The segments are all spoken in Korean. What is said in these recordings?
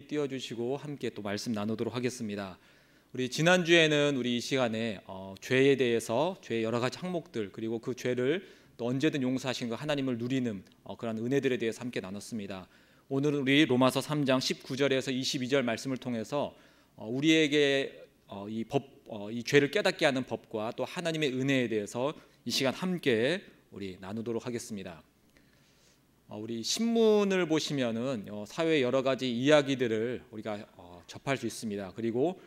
띄워주시고 함께 또 말씀 나누도록 하겠습니다. 우리 지난주에는 우리 이 시간에 죄에 대해서 죄의 여러 가지 항목들 그리고 그 죄를 또 언제든 용서하신 그 하나님을 누리는 그런 은혜들에 대해서 함께 나눴습니다. 오늘은 우리 로마서 3장 19절에서 22절 말씀을 통해서 우리에게 이 죄를 깨닫게 하는 법과 또 하나님의 은혜에 대해서 이 시간 함께 우리 나누도록 하겠습니다. 우리 신문을 보시면은 사회의 여러 가지 이야기들을 우리가 접할 수 있습니다. 그리고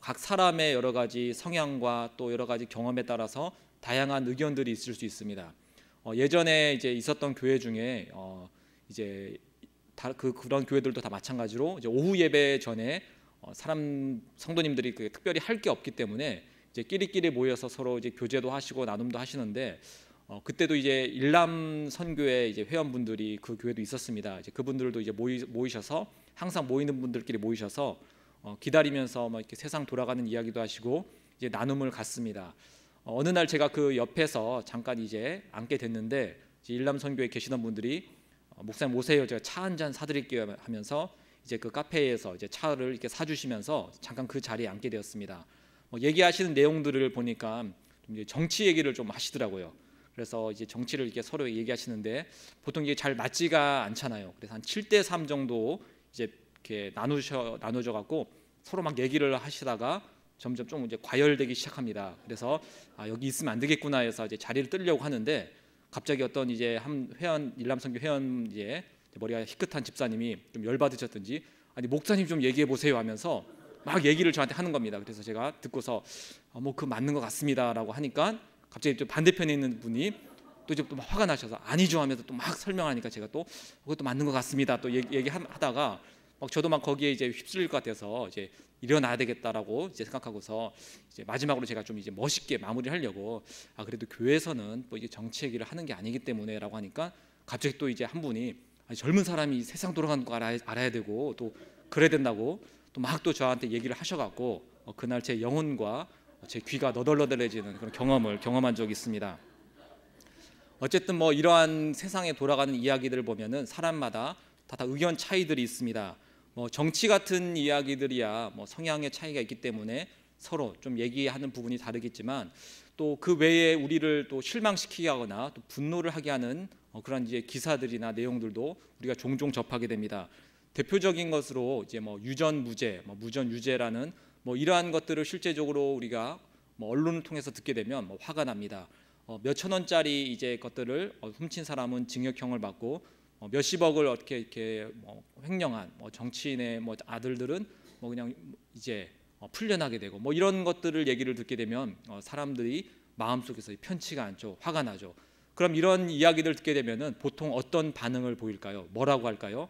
각 사람의 여러 가지 성향과 또 여러 가지 경험에 따라서 다양한 의견들이 있을 수 있습니다. 예전에 이제 있었던 교회 중에 이제 그런 교회들도 다 마찬가지로 이제 오후 예배 전에 성도님들이 특별히 할 게 없기 때문에 이제 끼리끼리 모여서 서로 이제 교제도 하시고 나눔도 하시는데 그때도 이제 일남 선교회 이제 회원분들이 그 교회도 있었습니다. 이제 그분들도 이제 모이셔서 항상 모이는 분들끼리 모이셔서 기다리면서 뭐 이렇게 세상 돌아가는 이야기도 하시고 이제 나눔을 갖습니다. 어느 날 제가 그 옆에서 잠깐 이제 앉게 됐는데 이제 일남 선교에 계시던 분들이 목사님 오세요, 제가 차 한 잔 사드릴게요 하면서 이제 그 카페에서 이제 차를 이렇게 사주시면서 잠깐 그 자리에 앉게 되었습니다. 얘기하시는 내용들을 보니까 좀 정치 얘기를 좀 하시더라고요. 그래서 이제 정치를 이렇게 서로 얘기하시는데 보통 이게 잘 맞지가 않잖아요. 그래서 한 7대3 정도 이제 이렇게 나눠져 갖고 서로 막 얘기를 하시다가 점점 좀 이제 과열되기 시작합니다. 그래서 여기 있으면 안 되겠구나 해서 이제 자리를 뜨려고 하는데 갑자기 어떤 이제 한 회원 일남선교 회원 이제 머리가 희끗한 집사님이 좀 열받으셨든지 아니 목사님 좀 얘기해 보세요 하면서 막 얘기를 저한테 하는 겁니다. 그래서 제가 듣고서 뭐 그 맞는 것 같습니다라고 하니까 갑자기 또 반대편에 있는 분이 또 이제 또 막 화가 나셔서 아니죠 하면서 또 막 설명하니까 제가 또 그것도 맞는 것 같습니다 또 얘기하다가 막 저도 막 거기에 이제 휩쓸릴 것 같아서 이제 일어나야 되겠다라고 이제 생각하고서 이제 마지막으로 제가 좀 이제 멋있게 마무리하려고 그래도 교회에서는 뭐 이게 정치 얘기를 하는 게 아니기 때문에라고 하니까 갑자기 또 이제 한 분이 젊은 사람이 세상 돌아가는 거 알아야 되고 또 그래야 된다고 또 막 또 저한테 얘기를 하셔갖고 그날 제 영혼과 제 귀가 너덜너덜해지는 그런 경험을 경험한 적이 있습니다. 어쨌든 뭐 이러한 세상에 돌아가는 이야기들을 보면은 사람마다 다 의견 차이들이 있습니다. 뭐 정치 같은 이야기들이야 뭐 성향의 차이가 있기 때문에 서로 좀 얘기하는 부분이 다르겠지만 또 그 외에 우리를 또 실망시키게 하거나 또 분노를 하게 하는 그런 이제 기사들이나 내용들도 우리가 종종 접하게 됩니다. 대표적인 것으로 이제 뭐 유전무죄, 무전유죄라는 뭐 이러한 것들을 실제적으로 우리가 뭐 언론을 통해서 듣게 되면 뭐 화가 납니다. 몇천 원짜리 이제 것들을 훔친 사람은 징역형을 받고 몇십억을 어떻게 이렇게 뭐 횡령한 정치인의 뭐 아들들은 뭐 그냥 이제 풀려나게 되고 뭐 이런 것들을 얘기를 듣게 되면 사람들이 마음속에서 편치가 않죠. 화가 나죠. 그럼 이런 이야기를 듣게 되면은 보통 어떤 반응을 보일까요? 뭐라고 할까요?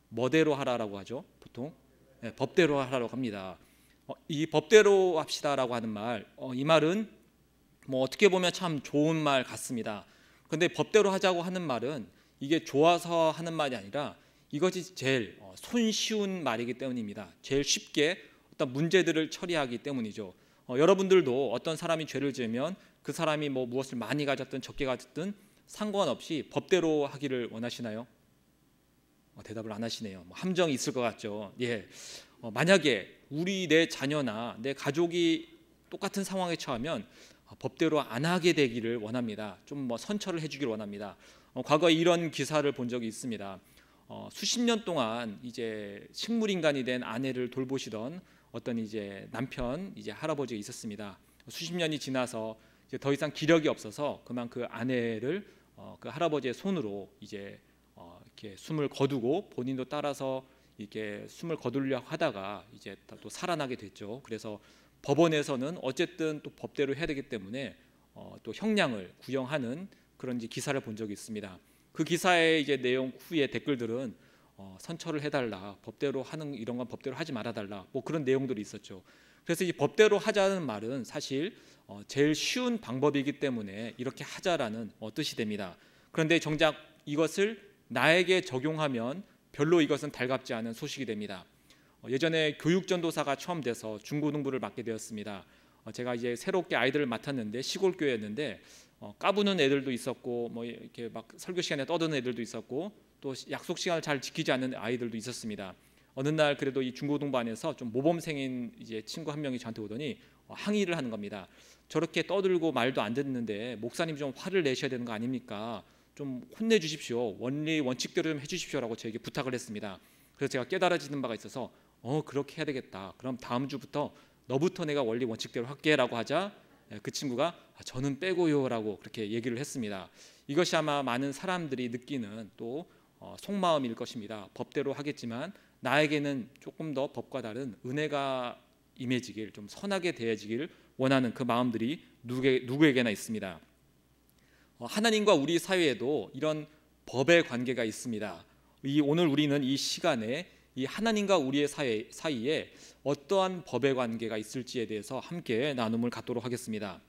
뭐대로 하라라고 하죠. 보통 법대로 하라고 합니다. 이 법대로 합시다라고 하는 말, 이 말은 뭐 어떻게 보면 참 좋은 말 같습니다. 그런데 법대로 하자고 하는 말은 이게 좋아서 하는 말이 아니라 이것이 제일 손쉬운 말이기 때문입니다. 제일 쉽게 어떤 문제들을 처리하기 때문이죠. 여러분들도 어떤 사람이 죄를 지으면 그 사람이 뭐 무엇을 많이 가졌든 적게 가졌든 상관없이 법대로 하기를 원하시나요? 대답을 안 하시네요. 뭐 함정이 있을 것 같죠. 예. 만약에 내 자녀나 내 가족이 똑같은 상황에 처하면 법대로 안 하게 되기를 원합니다. 좀 뭐 선처를 해주기를 원합니다. 과거에 이런 기사를 본 적이 있습니다. 수십 년 동안 이제 식물인간이 된 아내를 돌보시던 어떤 이제 남편 이제 할아버지가 있었습니다. 수십 년이 지나서 이제 더 이상 기력이 없어서 그만 그 아내를 그 할아버지의 손으로 이제 이렇게 숨을 거두고 본인도 따라서 이렇게 숨을 거두려고 하다가 이제 또 살아나게 됐죠. 그래서 법원에서는 어쨌든 또 법대로 해야 되기 때문에 또 형량을 구형하는 그런 이제 기사를 본 적이 있습니다. 그 기사의 이제 내용 후에 댓글들은 선처를 해달라, 법대로 하는 이런 건 법대로 하지 말아달라, 뭐 그런 내용들이 있었죠. 그래서 이 법대로 하자는 말은 사실 제일 쉬운 방법이기 때문에 이렇게 하자라는 뜻이 됩니다. 그런데 정작 이것을 나에게 적용하면 별로 이것은 달갑지 않은 소식이 됩니다. 예전에 교육전도사가 처음 돼서 중고등부를 맡게 되었습니다. 제가 이제 새롭게 아이들을 맡았는데 시골 교회였는데 까부는 애들도 있었고 뭐 이렇게 막 설교 시간에 떠드는 애들도 있었고 또 약속 시간을 잘 지키지 않는 아이들도 있었습니다. 어느 날 그래도 이 중고등반에서 좀 모범생인 이제 친구 한 명이 저한테 오더니 항의를 하는 겁니다. 저렇게 떠들고 말도 안 듣는데 목사님 좀 화를 내셔야 되는 거 아닙니까? 좀 혼내주십시오. 원리 원칙대로 좀 해주십시오라고 저에게 부탁을 했습니다. 그래서 제가 깨달아지는 바가 있어서 그렇게 해야 되겠다. 그럼 다음 주부터 너부터 내가 원리 원칙대로 할게라고 하자 그 친구가 저는 빼고요라고 그렇게 얘기를 했습니다. 이것이 아마 많은 사람들이 느끼는 또 속마음일 것입니다. 법대로 하겠지만 나에게는 조금 더 법과 다른 은혜가 임해지길, 좀 선하게 대해지길 원하는 그 마음들이 누구에게나 있습니다. 하나님과 우리 사회에도 이런 법의 관계가 있습니다. 오늘 우리는 이 시간에 이 하나님과 우리의 사이에 어떠한 법의 관계가 있을지에 대해서 함께 나눔을 갖도록 하겠습니다.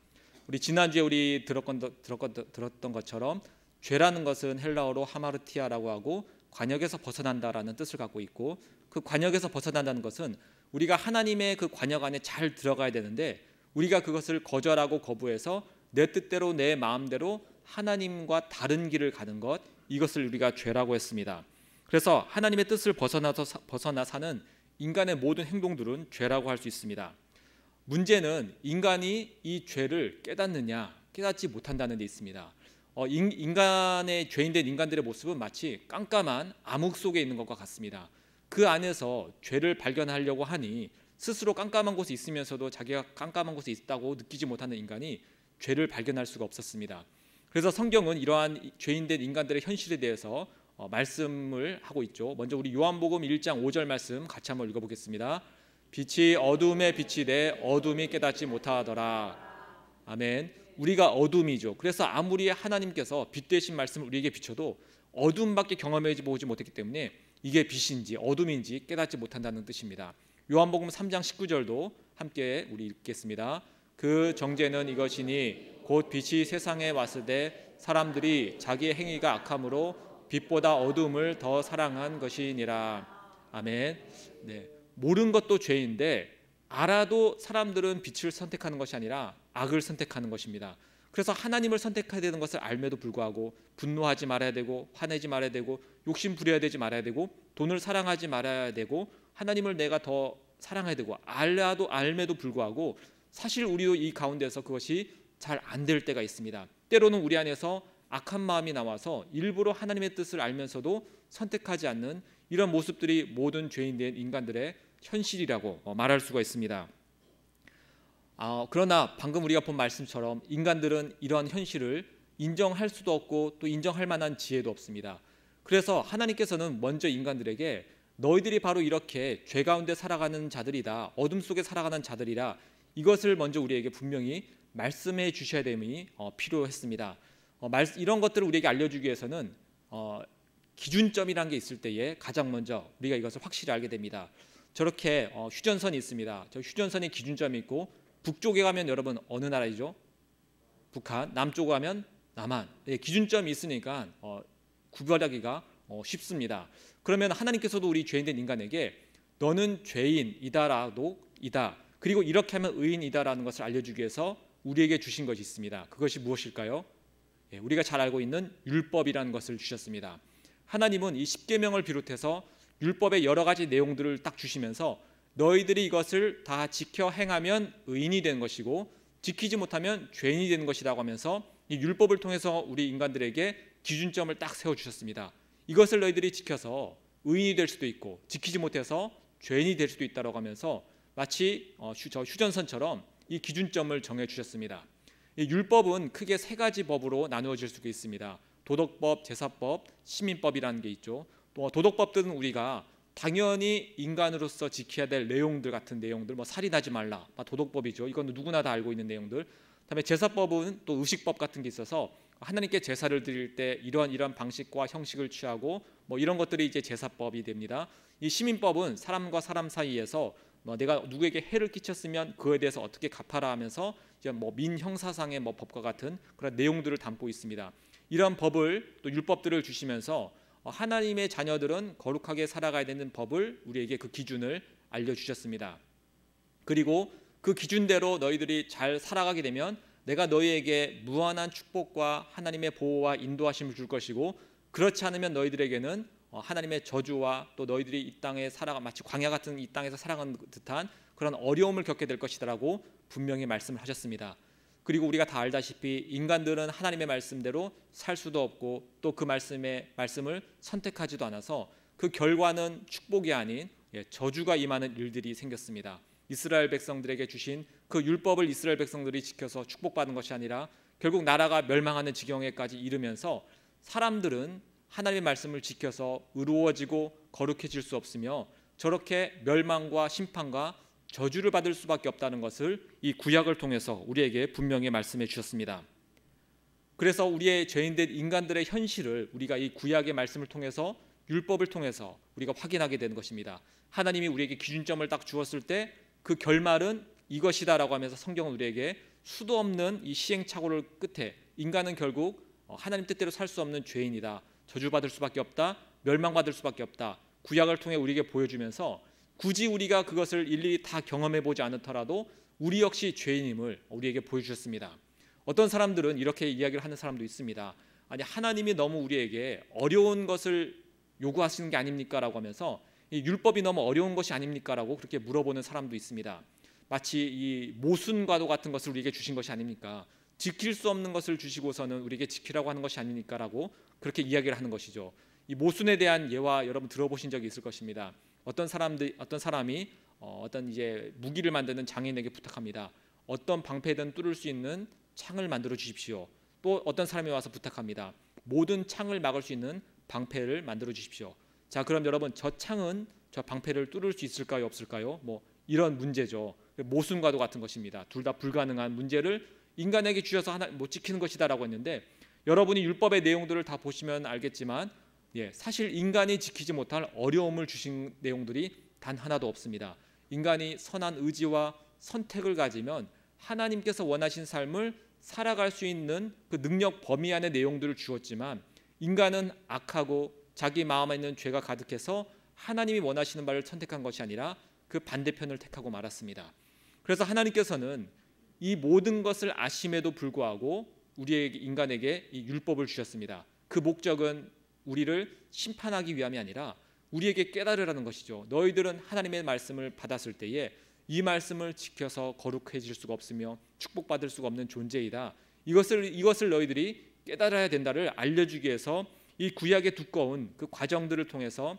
우리 지난주에 우리 들었던 것처럼 죄라는 것은 헬라어로 하마르티아라고 하고 관역에서 벗어난다라는 뜻을 갖고 있고, 그 관역에서 벗어난다는 것은 우리가 하나님의 그 관역 안에 잘 들어가야 되는데 우리가 그것을 거절하고 거부해서 내 뜻대로 내 마음대로 하나님과 다른 길을 가는 것, 이것을 우리가 죄라고 했습니다. 그래서 하나님의 뜻을 벗어나 사는 인간의 모든 행동들은 죄라고 할 수 있습니다. 문제는 인간이 이 죄를 깨닫느냐 깨닫지 못한다는 데 있습니다. 인간의 죄인된 인간들의 모습은 마치 깜깜한 암흑 속에 있는 것과 같습니다. 그 안에서 죄를 발견하려고 하니 스스로 깜깜한 곳에 있으면서도 자기가 깜깜한 곳에 있다고 느끼지 못하는 인간이 죄를 발견할 수가 없었습니다. 그래서 성경은 이러한 죄인된 인간들의 현실에 대해서 말씀을 하고 있죠. 먼저 우리 요한복음 1장 5절 말씀 같이 한번 읽어보겠습니다. 빛이 어둠에 비치되 어둠이 깨닫지 못하더라. 아멘. 우리가 어둠이죠. 그래서 아무리 하나님께서 빛 되신 말씀을 우리에게 비춰도 어둠밖에 경험해 보지 못했기 때문에 이게 빛인지 어둠인지 깨닫지 못한다는 뜻입니다. 요한복음 3장 19절도 함께 우리 읽겠습니다. 그 정죄는 이것이니 곧 빛이 세상에 왔을 때 사람들이 자기의 행위가 악함으로 빛보다 어둠을 더 사랑한 것이니라. 아멘. 네, 모르는 것도 죄인데 알아도 사람들은 빛을 선택하는 것이 아니라 악을 선택하는 것입니다. 그래서 하나님을 선택해야 되는 것을 알매도 불구하고 분노하지 말아야 되고 화내지 말아야 되고 욕심 부려야 되지 말아야 되고 돈을 사랑하지 말아야 되고 하나님을 내가 더 사랑해야 되고 알매도 불구하고 사실 우리도 이 가운데서 그것이 잘 안 될 때가 있습니다. 때로는 우리 안에서 악한 마음이 나와서 일부러 하나님의 뜻을 알면서도 선택하지 않는 이런 모습들이 모든 죄인된 인간들의 현실이라고 말할 수가 있습니다. 그러나 방금 우리가 본 말씀처럼 인간들은 이러한 현실을 인정할 수도 없고 또 인정할 만한 지혜도 없습니다. 그래서 하나님께서는 먼저 인간들에게 너희들이 바로 이렇게 죄 가운데 살아가는 자들이다, 어둠 속에 살아가는 자들이라, 이것을 먼저 우리에게 분명히 말씀해 주셔야 됨이 필요했습니다. 이런 것들을 우리에게 알려주기 위해서는 기준점이라는 게 있을 때에 가장 먼저 우리가 이것을 확실히 알게 됩니다. 저렇게 휴전선이 있습니다. 저 휴전선에 기준점이 있고 북쪽에 가면 여러분 어느 나라이죠? 북한. 남쪽에 가면 남한. 기준점이 있으니까 구별하기가 쉽습니다. 그러면 하나님께서도 우리 죄인된 인간에게 너는 죄인이다라도 이다, 그리고 이렇게 하면 의인이다라는 것을 알려주기 위해서 우리에게 주신 것이 있습니다. 그것이 무엇일까요? 우리가 잘 알고 있는 율법이라는 것을 주셨습니다. 하나님은 이 십계명을 비롯해서 율법의 여러 가지 내용들을 딱 주시면서 너희들이 이것을 다 지켜 행하면 의인이 되는 것이고 지키지 못하면 죄인이 되는 것이라고 하면서 이 율법을 통해서 우리 인간들에게 기준점을 딱 세워주셨습니다. 이것을 너희들이 지켜서 의인이 될 수도 있고 지키지 못해서 죄인이 될 수도 있다고 하면서 마치 저 휴전선처럼 이 기준점을 정해주셨습니다. 이 율법은 크게 세 가지 법으로 나누어질 수가 있습니다. 도덕법, 제사법, 시민법이라는 게 있죠. 또 도덕법들은 우리가 당연히 인간으로서 지켜야 될 내용들 같은 내용들, 살인하지 말라, 도덕법이죠. 이건 누구나 다 알고 있는 내용들. 그다음에 제사법은 또 의식법 같은 게 있어서 하나님께 제사를 드릴 때 이런 방식과 형식을 취하고 이런 것들이 이제 제사법이 됩니다. 이 시민법은 사람과 사람 사이에서 내가 누구에게 해를 끼쳤으면 그에 대해서 어떻게 갚아라 하면서 이제 민형사상의 법과 같은 그런 내용들을 담고 있습니다. 이런 법을 또 율법들을 주시면서 하나님의 자녀들은 거룩하게 살아가야 되는 법을 우리에게 그 기준을 알려주셨습니다. 그리고 그 기준대로 너희들이 잘 살아가게 되면 내가 너희에게 무한한 축복과 하나님의 보호와 인도하심을 줄 것이고 그렇지 않으면 너희들에게는 하나님의 저주와 또 너희들이 이 땅에 살아가 마치 광야 같은 이 땅에서 살아가는 듯한 그런 어려움을 겪게 될 것이다라고 분명히 말씀을 하셨습니다. 그리고 우리가 다 알다시피 인간들은 하나님의 말씀대로 살 수도 없고 또 그 말씀을 선택하지도 않아서 그 결과는 축복이 아닌 저주가 임하는 일들이 생겼습니다. 이스라엘 백성들에게 주신 그 율법을 이스라엘 백성들이 지켜서 축복받은 것이 아니라 결국 나라가 멸망하는 지경에까지 이르면서 사람들은 하나님의 말씀을 지켜서 의로워지고 거룩해질 수 없으며 저렇게 멸망과 심판과 저주를 받을 수밖에 없다는 것을 이 구약을 통해서 우리에게 분명히 말씀해 주셨습니다. 그래서 우리의 죄인된 인간들의 현실을 우리가 이 구약의 말씀을 통해서 율법을 통해서 우리가 확인하게 되는 것입니다. 하나님이 우리에게 기준점을 딱 주었을 때 그 결말은 이것이다라고 하면서 성경은 우리에게 수도 없는 이 시행착오를 끝에 인간은 결국 하나님 뜻대로 살 수 없는 죄인이다, 저주받을 수밖에 없다, 멸망받을 수밖에 없다, 구약을 통해 우리에게 보여주면서 굳이 우리가 그것을 일일이 다 경험해 보지 않더라도 우리 역시 죄인임을 우리에게 보여주셨습니다. 어떤 사람들은 이렇게 이야기를 하는 사람도 있습니다. 아니, 하나님이 너무 우리에게 어려운 것을 요구하시는 게 아닙니까? 라고 하면서 이 율법이 너무 어려운 것이 아닙니까? 라고 그렇게 물어보는 사람도 있습니다. 마치 이 모순과도 같은 것을 우리에게 주신 것이 아닙니까? 지킬 수 없는 것을 주시고서는 우리에게 지키라고 하는 것이 아닙니까? 라고 그렇게 이야기를 하는 것이죠. 이 모순에 대한 예화 여러분 들어보신 적이 있을 것입니다. 어떤 사람이 어떤 이제 무기를 만드는 장인에게 부탁합니다. 어떤 방패든 뚫을 수 있는 창을 만들어 주십시오. 또 어떤 사람이 와서 부탁합니다. 모든 창을 막을 수 있는 방패를 만들어 주십시오. 자, 그럼 여러분, 저 창은 저 방패를 뚫을 수 있을까요, 없을까요? 뭐 이런 문제죠. 모순과도 같은 것입니다. 둘 다 불가능한 문제를 인간에게 주셔서 하나 못 지키는 것이다라고 했는데, 여러분이 율법의 내용들을 다 보시면 알겠지만 사실 인간이 지키지 못할 어려움을 주신 내용들이 단 하나도 없습니다. 인간이 선한 의지와 선택을 가지면 하나님께서 원하신 삶을 살아갈 수 있는 그 능력 범위 안의 내용들을 주었지만, 인간은 악하고 자기 마음에 있는 죄가 가득해서 하나님이 원하시는 바를 선택한 것이 아니라 그 반대편을 택하고 말았습니다. 그래서 하나님께서는 이 모든 것을 아심에도 불구하고 우리에게, 인간에게 이 율법을 주셨습니다. 그 목적은 우리를 심판하기 위함이 아니라 우리에게 깨달으라는 것이죠. 너희들은 하나님의 말씀을 받았을 때에 이 말씀을 지켜서 거룩해질 수가 없으며 축복받을 수가 없는 존재이다. 이것을 너희들이 깨달아야 된다를 알려주기 위해서 이 구약의 두꺼운 그 과정들을 통해서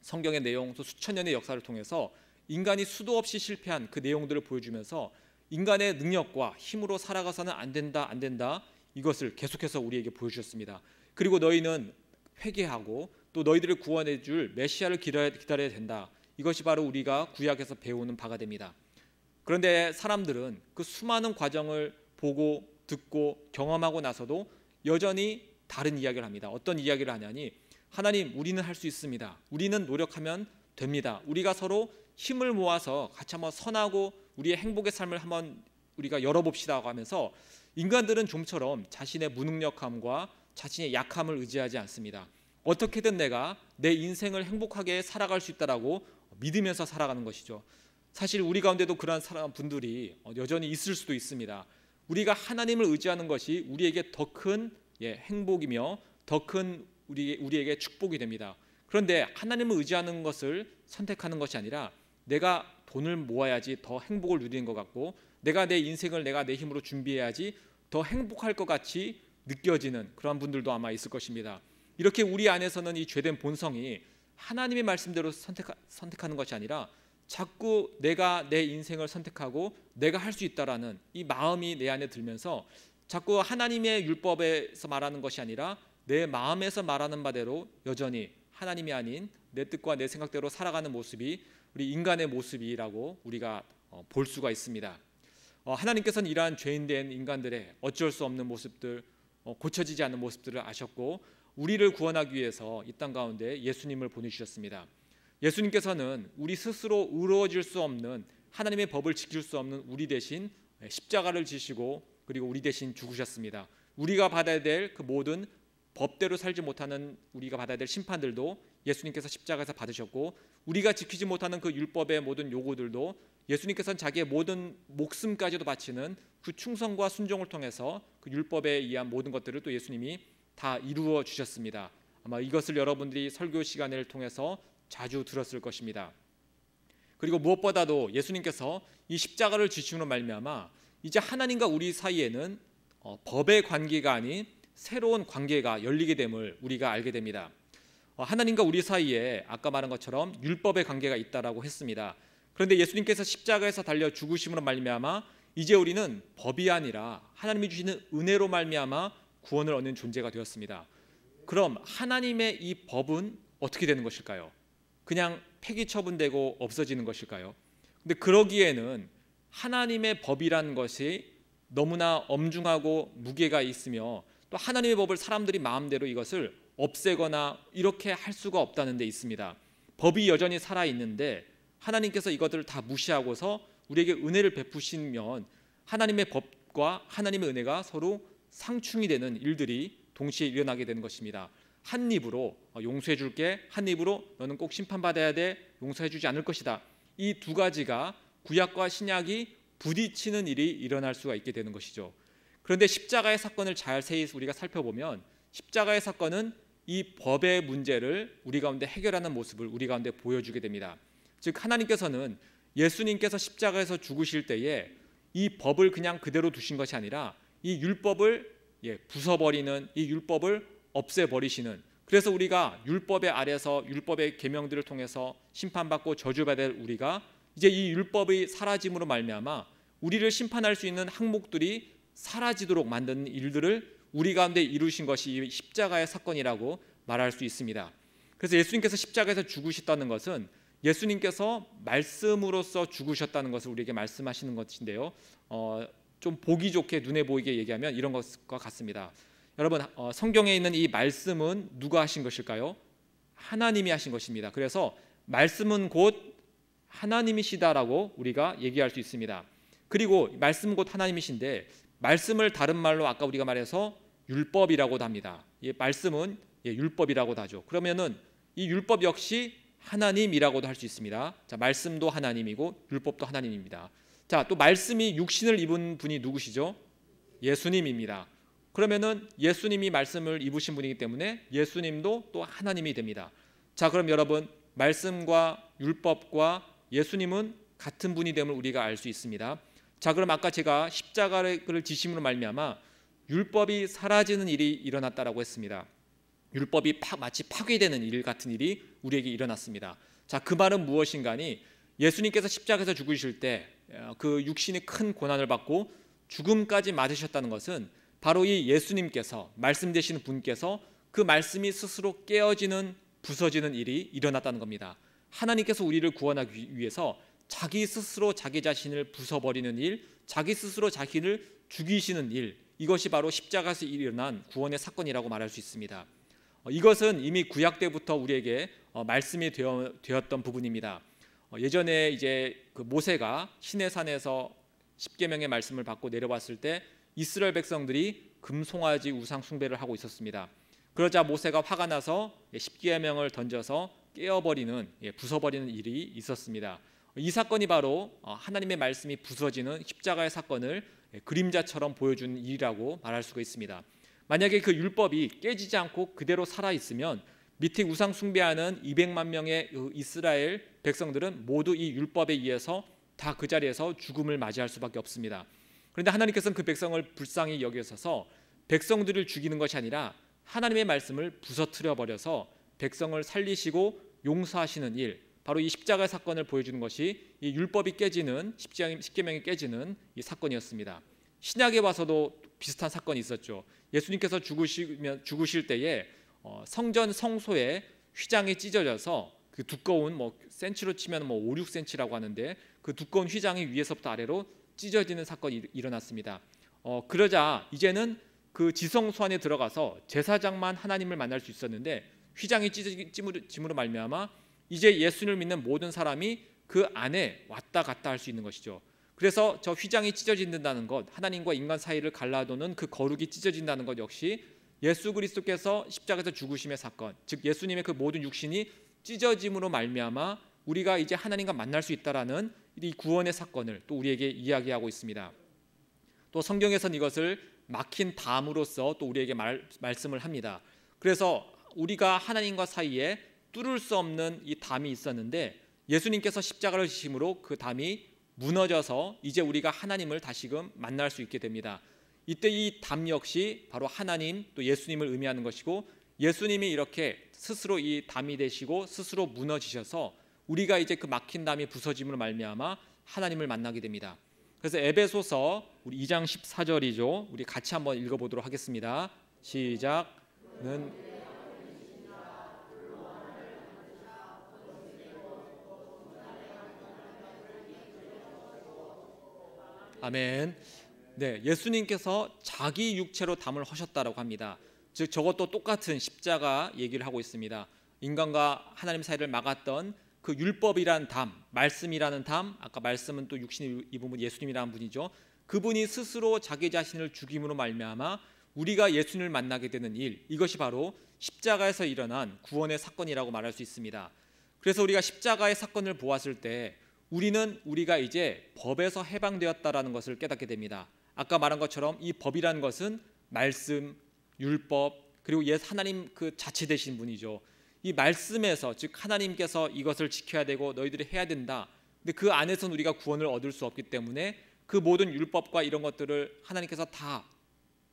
성경의 내용, 또 수천 년의 역사를 통해서 인간이 수도 없이 실패한 그 내용들을 보여주면서 인간의 능력과 힘으로 살아가서는 안 된다 이것을 계속해서 우리에게 보여주셨습니다. 그리고 너희는 회개하고 또 너희들을 구원해 줄 메시아를 기다려야 된다. 이것이 바로 우리가 구약에서 배우는 바가 됩니다. 그런데 사람들은 그 수많은 과정을 보고 듣고 경험하고 나서도 여전히 다른 이야기를 합니다. 어떤 이야기를 하냐니, 하나님, 우리는 할 수 있습니다. 우리는 노력하면 됩니다. 우리가 서로 힘을 모아서 같이 한번 선하고 우리의 행복의 삶을 한번 우리가 열어봅시다 하면서 인간들은 좀처럼 자신의 무능력함과 자신의 약함을 의지하지 않습니다. 어떻게든 내가 내 인생을 행복하게 살아갈 수 있다라고 믿으면서 살아가는 것이죠. 사실 우리 가운데도 그러한 분들이 여전히 있을 수도 있습니다. 우리가 하나님을 의지하는 것이 우리에게 더 큰 행복이며 더 큰 우리에게 축복이 됩니다. 그런데 하나님을 의지하는 것을 선택하는 것이 아니라 내가 돈을 모아야지 더 행복을 누리는 것 같고, 내가 내 인생을 내가 내 힘으로 준비해야지 더 행복할 것 같이 느껴지는 그런 분들도 아마 있을 것입니다. 이렇게 우리 안에서는 이 죄된 본성이 하나님의 말씀대로 선택하는 것이 아니라 자꾸 내가 내 인생을 선택하고 내가 할 수 있다라는 이 마음이 내 안에 들면서 자꾸 하나님의 율법에서 말하는 것이 아니라 내 마음에서 말하는 바대로 여전히 하나님이 아닌 내 뜻과 내 생각대로 살아가는 모습이 우리 인간의 모습이라고 우리가 볼 수가 있습니다. 하나님께서는 이러한 죄인된 인간들의 어쩔 수 없는 모습들, 고쳐지지 않는 모습들을 아셨고 우리를 구원하기 위해서 이 땅 가운데 예수님을 보내주셨습니다. 예수님께서는 우리 스스로 의로워질 수 없는, 하나님의 법을 지킬 수 없는 우리 대신 십자가를 지시고 그리고 우리 대신 죽으셨습니다. 우리가 받아야 될 그 모든 법대로 살지 못하는 우리가 받아야 될 심판들도 예수님께서 십자가에서 받으셨고, 우리가 지키지 못하는 그 율법의 모든 요구들도 예수님께서는 자기의 모든 목숨까지도 바치는 그 충성과 순종을 통해서 그 율법에 의한 모든 것들을 또 예수님이 다 이루어 주셨습니다. 아마 이것을 여러분들이 설교 시간을 통해서 자주 들었을 것입니다. 그리고 무엇보다도 예수님께서 이 십자가를 지심으로 말미암아 이제 하나님과 우리 사이에는 법의 관계가 아닌 새로운 관계가 열리게 됨을 우리가 알게 됩니다. 하나님과 우리 사이에 아까 말한 것처럼 율법의 관계가 있다라고 했습니다. 그런데 예수님께서 십자가에서 달려 죽으심으로 말미암아 이제 우리는 법이 아니라 하나님이 주시는 은혜로 말미암아 구원을 얻는 존재가 되었습니다. 그럼 하나님의 이 법은 어떻게 되는 것일까요? 그냥 폐기 처분되고 없어지는 것일까요? 근데 그러기에는 하나님의 법이라는 것이 너무나 엄중하고 무게가 있으며 또 하나님의 법을 사람들이 마음대로 이것을 없애거나 이렇게 할 수가 없다는 데 있습니다. 법이 여전히 살아있는데 하나님께서 이것들을 다 무시하고서 우리에게 은혜를 베푸시면 하나님의 법과 하나님의 은혜가 서로 상충이 되는 일들이 동시에 일어나게 되는 것입니다. 한 입으로 용서해 줄게, 한 입으로 너는 꼭 심판받아야 돼, 용서해 주지 않을 것이다. 이 두 가지가 구약과 신약이 부딪히는 일이 일어날 수가 있게 되는 것이죠. 그런데 십자가의 사건을 자세히 우리가 살펴보면 십자가의 사건은 이 법의 문제를 우리 가운데 해결하는 모습을 우리 가운데 보여주게 됩니다. 즉 하나님께서는 예수님께서 십자가에서 죽으실 때에 이 법을 그냥 그대로 두신 것이 아니라 이 율법을 부숴버리는, 이 율법을 없애버리시는, 그래서 우리가 율법의 아래서 율법의 계명들을 통해서 심판받고 저주받을 우리가 이제 이 율법의 사라짐으로 말미암아 우리를 심판할 수 있는 항목들이 사라지도록 만드는 일들을 우리 가운데 이루신 것이 이 십자가의 사건이라고 말할 수 있습니다. 그래서 예수님께서 십자가에서 죽으셨다는 것은 예수님께서 말씀으로서 죽으셨다는 것을 우리에게 말씀하시는 것인데요. 좀 보기 좋게 눈에 보이게 얘기하면 이런 것과 같습니다. 여러분, 성경에 있는 이 말씀은 누가 하신 것일까요? 하나님이 하신 것입니다. 그래서 말씀은 곧 하나님이시다라고 우리가 얘기할 수 있습니다. 그리고 말씀은 곧 하나님이신데 말씀을 다른 말로 아까 우리가 말해서 율법이라고도 합니다. 이 말씀은 율법이라고도 하죠. 그러면은 이 율법 역시 하나님이라고도 할 수 있습니다. 자, 말씀도 하나님이고 율법도 하나님입니다. 자, 또 말씀이 육신을 입은 분이 누구시죠? 예수님입니다. 그러면은 예수님이 말씀을 입으신 분이기 때문에 예수님도 또 하나님이 됩니다. 자, 그럼 여러분, 말씀과 율법과 예수님은 같은 분이 됨을 우리가 알 수 있습니다. 자, 그럼 아까 제가 십자가를 지심으로 말미암아 율법이 사라지는 일이 일어났다라고 했습니다. 율법이 마치 파괴되는 일 같은 일이 우리에게 일어났습니다. 자, 그 말은 무엇인가니 예수님께서 십자가에서 죽으실 때 그 육신이 큰 고난을 받고 죽음까지 맞으셨다는 것은 바로 이 예수님께서 말씀 되시는 분께서 그 말씀이 스스로 깨어지는 부서지는 일이 일어났다는 겁니다. 하나님께서 우리를 구원하기 위해서 자기 스스로 자기 자신을 부숴버리는 일, 자기 스스로 자기를 죽이시는 일, 이것이 바로 십자가에서 일어난 구원의 사건이라고 말할 수 있습니다. 이것은 이미 구약 때부터 우리에게 말씀이 되었던 부분입니다. 예전에 이제 그 모세가 시내산에서 십계명의 말씀을 받고 내려왔을 때 이스라엘 백성들이 금송아지 우상 숭배를 하고 있었습니다. 그러자 모세가 화가 나서 십계명을 던져서 깨어버리는, 부숴버리는 일이 있었습니다. 이 사건이 바로 하나님의 말씀이 부서지는 십자가의 사건을 그림자처럼 보여주는 일이라고 말할 수가 있습니다. 만약에 그 율법이 깨지지 않고 그대로 살아있으면 밑에 우상 숭배하는 200만 명의 이스라엘 백성들은 모두 이 율법에 의해서 다 그 자리에서 죽음을 맞이할 수밖에 없습니다. 그런데 하나님께서는 그 백성을 불쌍히 여기셔서 백성들을 죽이는 것이 아니라 하나님의 말씀을 부서뜨려 버려서 백성을 살리시고 용서하시는 일, 바로 이 십자가의 사건을 보여주는 것이 이 율법이 깨지는, 십계명이 깨지는 이 사건이었습니다. 신약에 와서도 비슷한 사건이 있었죠. 예수님께서 죽으실 때에 성전 성소에 휘장이 찢어져서 그 두꺼운 센치로 치면 5, 6cm라고 하는데 그 두꺼운 휘장이 위에서부터 아래로 찢어지는 사건이 일어났습니다. 그러자 이제는 그 지성소 안에 들어가서 제사장만 하나님을 만날 수 있었는데 휘장이 찢어짐으로 말미암아 이제 예수님을 믿는 모든 사람이 그 안에 왔다 갔다 할 수 있는 것이죠. 그래서 저 휘장이 찢어진다는 것, 하나님과 인간 사이를 갈라도는 그 거룩이 찢어진다는 것 역시 예수 그리스도께서 십자가에서 죽으심의 사건, 즉 예수님의 그 모든 육신이 찢어짐으로 말미암아 우리가 이제 하나님과 만날 수 있다라는 이 구원의 사건을 또 우리에게 이야기하고 있습니다. 또 성경에서는 이것을 막힌 담으로써 또 우리에게 말씀을 합니다. 그래서 우리가 하나님과 사이에 뚫을 수 없는 이 담이 있었는데 예수님께서 십자가를 지심으로 그 담이 무너져서 이제 우리가 하나님을 다시금 만날 수 있게 됩니다. 이때 이 담 역시 바로 하나님 또 예수님을 의미하는 것이고, 예수님이 이렇게 스스로 이 담이 되시고 스스로 무너지셔서 우리가 이제 그 막힌 담이 부서짐으로 말미암아 하나님을 만나게 됩니다. 그래서 에베소서 우리 2장 14절이죠. 우리 같이 한번 읽어보도록 하겠습니다. 시작은 아멘. 네, 예수님께서 자기 육체로 담을 하셨다라고 합니다. 즉 저것도 똑같은 십자가 얘기를 하고 있습니다. 인간과 하나님 사이를 막았던 그 율법이란 담, 말씀이라는 담, 아까 말씀은 또 육신을 입은 분 예수님이라는 분이죠. 그분이 스스로 자기 자신을 죽임으로 말미암아 우리가 예수님을 만나게 되는 일, 이것이 바로 십자가에서 일어난 구원의 사건이라고 말할 수 있습니다. 그래서 우리가 십자가의 사건을 보았을 때 우리가 이제 법에서 해방되었다라는 것을 깨닫게 됩니다. 아까 말한 것처럼 이 법이라는 것은 말씀, 율법, 그리고 하나님 그 자체 되신 분이죠. 이 말씀에서, 즉 하나님께서 이것을 지켜야 되고 너희들이 해야 된다. 근데 그 안에서는 우리가 구원을 얻을 수 없기 때문에 그 모든 율법과 이런 것들을 하나님께서 다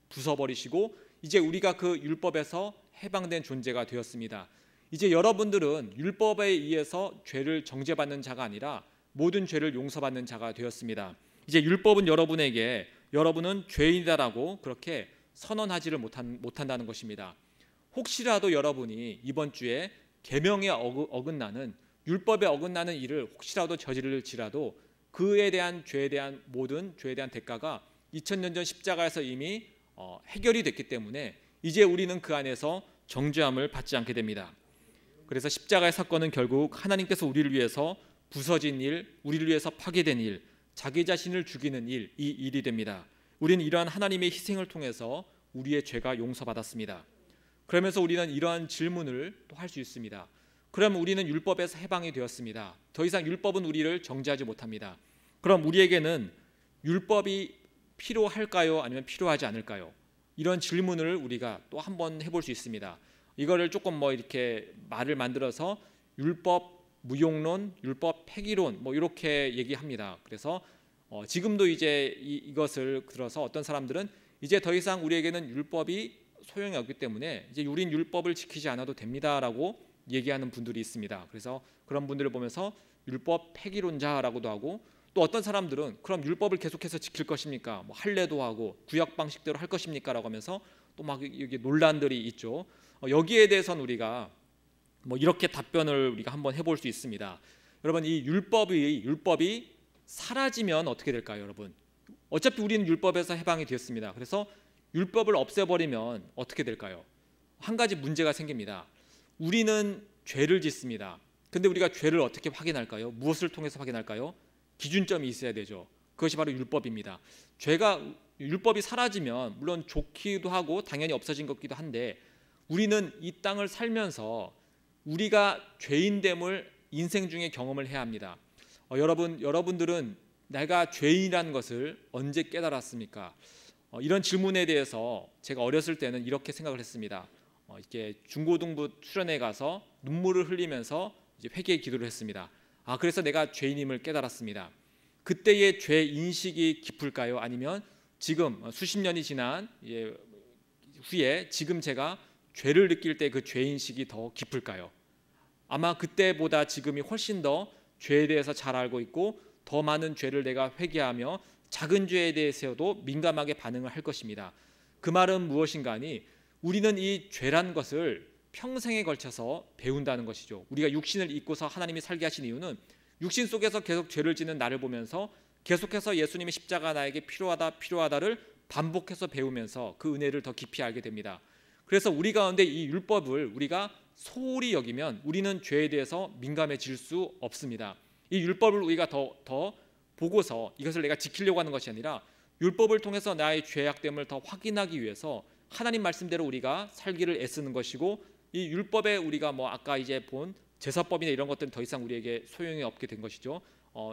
부숴버리시고 이제 우리가 그 율법에서 해방된 존재가 되었습니다. 이제 여러분들은 율법에 의해서 죄를 정죄받는 자가 아니라 모든 죄를 용서받는 자가 되었습니다. 이제 율법은 여러분은 죄인이다라고 그렇게 선언하지를 못한다는 것입니다. 혹시라도 여러분이 이번 주에 계명에 어긋나는, 율법에 어긋나는 일을 혹시라도 저지를지라도 그에 대한 죄에 대한 모든 죄에 대한 대가가 2000년 전 십자가에서 이미 해결이 됐기 때문에 이제 우리는 그 안에서 정죄함을 받지 않게 됩니다. 그래서 십자가의 사건은 결국 하나님께서 우리를 위해서 부서진 일, 우리를 위해서 파괴된 일, 자기 자신을 죽이는 일, 이 일이 됩니다. 우리는 이러한 하나님의 희생을 통해서 우리의 죄가 용서받았습니다. 그러면서 우리는 이러한 질문을 또 할 수 있습니다. 그럼 우리는 율법에서 해방이 되었습니다. 더 이상 율법은 우리를 정죄하지 못합니다. 그럼 우리에게는 율법이 필요할까요? 아니면 필요하지 않을까요? 이런 질문을 우리가 또 한번 해볼 수 있습니다. 이거를 조금 이렇게 말을 만들어서 율법 무용론, 율법 폐기론 이렇게 얘기합니다. 그래서 지금도 이제 이것을 들어서 어떤 사람들은 이제 더 이상 우리에게는 율법이 소용이 없기 때문에 이제 우린 율법을 지키지 않아도 됩니다라고 얘기하는 분들이 있습니다. 그래서 그런 분들을 보면서 율법 폐기론자라고도 하고, 또 어떤 사람들은 그럼 율법을 계속해서 지킬 것입니까? 할례도 하고 구약 방식대로 할 것입니까라고 하면서 또 막 여기 논란들이 있죠. 여기에 대해서는 우리가 이렇게 답변을 우리가 한번 해볼 수 있습니다. 여러분, 이 율법이 사라지면 어떻게 될까요, 여러분? 어차피 우리는 율법에서 해방이 되었습니다. 그래서 율법을 없애버리면 어떻게 될까요? 한 가지 문제가 생깁니다. 우리는 죄를 짓습니다. 근데 우리가 죄를 어떻게 확인할까요? 무엇을 통해서 확인할까요? 기준점이 있어야 되죠. 그것이 바로 율법입니다. 율법이 사라지면 물론 좋기도 하고 당연히 없어진 것기도 한데, 우리는 이 땅을 살면서 우리가 죄인됨을 인생 중에 경험을 해야 합니다. 여러분들은 내가 죄인이라는 것을 언제 깨달았습니까? 이런 질문에 대해서 제가 어렸을 때는 이렇게 생각을 했습니다. 이렇게 중고등부 수련회 가서 눈물을 흘리면서 이제 회개 기도를 했습니다. 그래서 내가 죄인임을 깨달았습니다. 그때의 죄 인식이 깊을까요? 아니면 지금 수십 년이 지난 후에 지금 제가 죄를 느낄 때 그 죄인식이 더 깊을까요? 아마 그때보다 지금이 훨씬 더 죄에 대해서 잘 알고 있고 더 많은 죄를 내가 회개하며 작은 죄에 대해서도 민감하게 반응을 할 것입니다. 그 말은 무엇인가 하니 우리는 이 죄란 것을 평생에 걸쳐서 배운다는 것이죠. 우리가 육신을 입고서 하나님이 살게 하신 이유는 육신 속에서 계속 죄를 짓는 나를 보면서 계속해서 예수님의 십자가 나에게 필요하다를 반복해서 배우면서 그 은혜를 더 깊이 알게 됩니다. 그래서 우리 가운데 이 율법을 우리가 소홀히 여기면 우리는 죄에 대해서 민감해질 수 없습니다. 이 율법을 우리가 더 보고서 이것을 내가 지키려고 하는 것이 아니라 율법을 통해서 나의 죄악됨을 더 확인하기 위해서 하나님 말씀대로 우리가 살기를 애쓰는 것이고, 이 율법에 우리가 아까 이제 본 제사법이나 이런 것들은 더 이상 우리에게 소용이 없게 된 것이죠.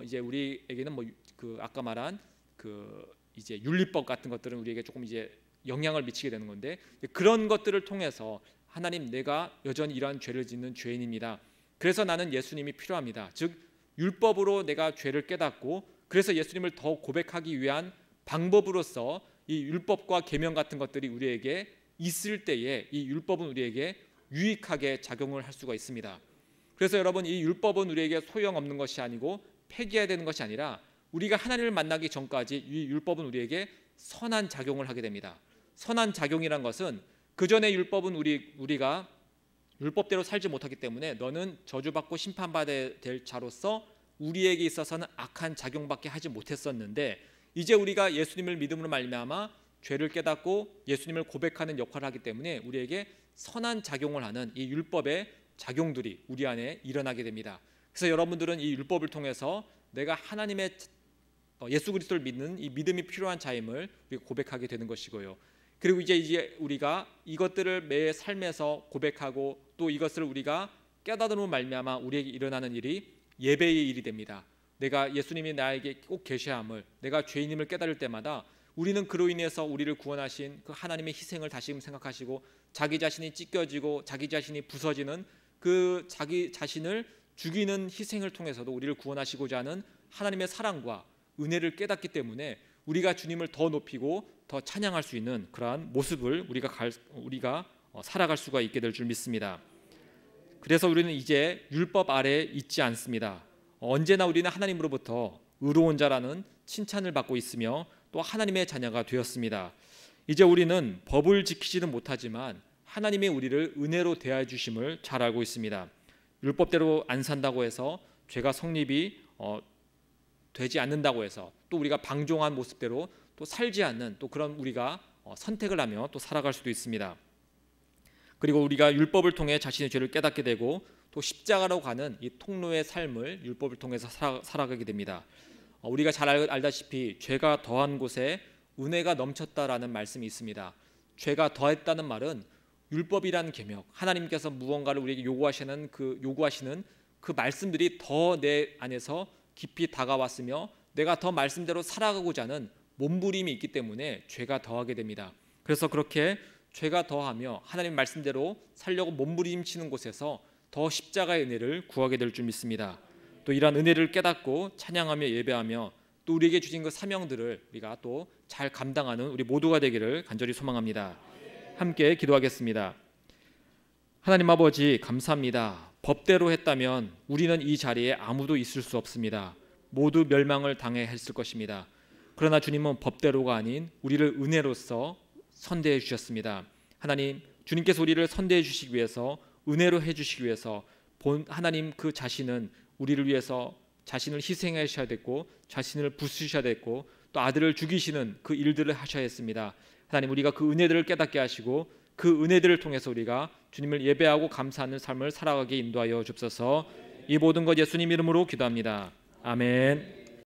이제 우리에게는 그 아까 말한 그 이제 윤리법 같은 것들은 우리에게 조금 이제 영향을 미치게 되는 건데, 그런 것들을 통해서 하나님, 내가 여전히 이러한 죄를 짓는 죄인입니다. 그래서 나는 예수님이 필요합니다. 즉 율법으로 내가 죄를 깨닫고 그래서 예수님을 더 고백하기 위한 방법으로서 이 율법과 계명 같은 것들이 우리에게 있을 때에 이 율법은 우리에게 유익하게 작용을 할 수가 있습니다. 그래서 여러분, 이 율법은 우리에게 소용없는 것이 아니고 폐기해야 되는 것이 아니라 우리가 하나님을 만나기 전까지 이 율법은 우리에게 선한 작용을 하게 됩니다. 선한 작용이란 것은 그 전에 율법은 우리가 율법대로 살지 못하기 때문에 너는 저주받고 심판받아야 될 자로서 우리에게 있어서는 악한 작용밖에 하지 못했었는데, 이제 우리가 예수님을 믿음으로 말미암아 죄를 깨닫고 예수님을 고백하는 역할을 하기 때문에 우리에게 선한 작용을 하는 이 율법의 작용들이 우리 안에 일어나게 됩니다. 그래서 여러분들은 이 율법을 통해서 내가 하나님의 예수 그리스도를 믿는 이 믿음이 필요한 자임을 고백하게 되는 것이고요. 그리고 이제 우리가 이것들을 매 삶에서 고백하고 또 이것을 우리가 깨달음으로 말미암아 우리에게 일어나는 일이 예배의 일이 됩니다. 내가 예수님이 나에게 꼭 계셔함을, 내가 죄인임을 깨달을 때마다 우리는 그로 인해서 우리를 구원하신 그 하나님의 희생을 다시금 생각하시고 자기 자신이 찢겨지고 자기 자신이 부서지는 그 자기 자신을 죽이는 희생을 통해서도 우리를 구원하시고자 하는 하나님의 사랑과 은혜를 깨닫기 때문에 우리가 주님을 더 높이고 더 찬양할 수 있는 그러한 모습을 우리가 살아갈 수가 있게 될 줄 믿습니다. 그래서 우리는 이제 율법 아래에 있지 않습니다. 언제나 우리는 하나님으로부터 의로운 자라는 칭찬을 받고 있으며 또 하나님의 자녀가 되었습니다. 이제 우리는 법을 지키지는 못하지만 하나님이 우리를 은혜로 대하여 주심을 잘 알고 있습니다. 율법대로 안 산다고 해서 죄가 성립이 되지 않는다고 해서 또 우리가 방종한 모습대로 또 살지 않는 또 그런 우리가 선택을 하며 또 살아갈 수도 있습니다. 그리고 우리가 율법을 통해 자신의 죄를 깨닫게 되고 또 십자가로 가는 이 통로의 삶을 율법을 통해서 살아가게 됩니다. 우리가 잘 알다시피 죄가 더한 곳에 은혜가 넘쳤다라는 말씀이 있습니다. 죄가 더했다는 말은 율법이라는 계명, 하나님께서 무언가를 우리에게 요구하시는 그 말씀들이 더 내 안에서 깊이 다가왔으며 내가 더 말씀대로 살아가고자 하는 몸부림이 있기 때문에 죄가 더하게 됩니다. 그래서 그렇게 죄가 더하며 하나님 말씀대로 살려고 몸부림치는 곳에서 더 십자가의 은혜를 구하게 될 줄 믿습니다. 또 이러한 은혜를 깨닫고 찬양하며 예배하며 또 우리에게 주신 그 사명들을 우리가 또 잘 감당하는 우리 모두가 되기를 간절히 소망합니다. 함께 기도하겠습니다. 하나님 아버지, 감사합니다. 법대로 했다면 우리는 이 자리에 아무도 있을 수 없습니다. 모두 멸망을 당해 했을 것입니다. 그러나 주님은 법대로가 아닌 우리를 은혜로서 선대해 주셨습니다. 하나님, 주님께서 우리를 선대해 주시기 위해서, 은혜로 해 주시기 위해서 하나님 그 자신은 우리를 위해서 자신을 희생하셔야 됐고 자신을 부수셔야 됐고 또 아들을 죽이시는 그 일들을 하셔야 했습니다. 하나님, 우리가 그 은혜들을 깨닫게 하시고 그 은혜들을 통해서 우리가 주님을 예배하고 감사하는 삶을 살아가게 인도하여 주옵소서. 이 모든 것 예수님 이름으로 기도합니다. 아멘.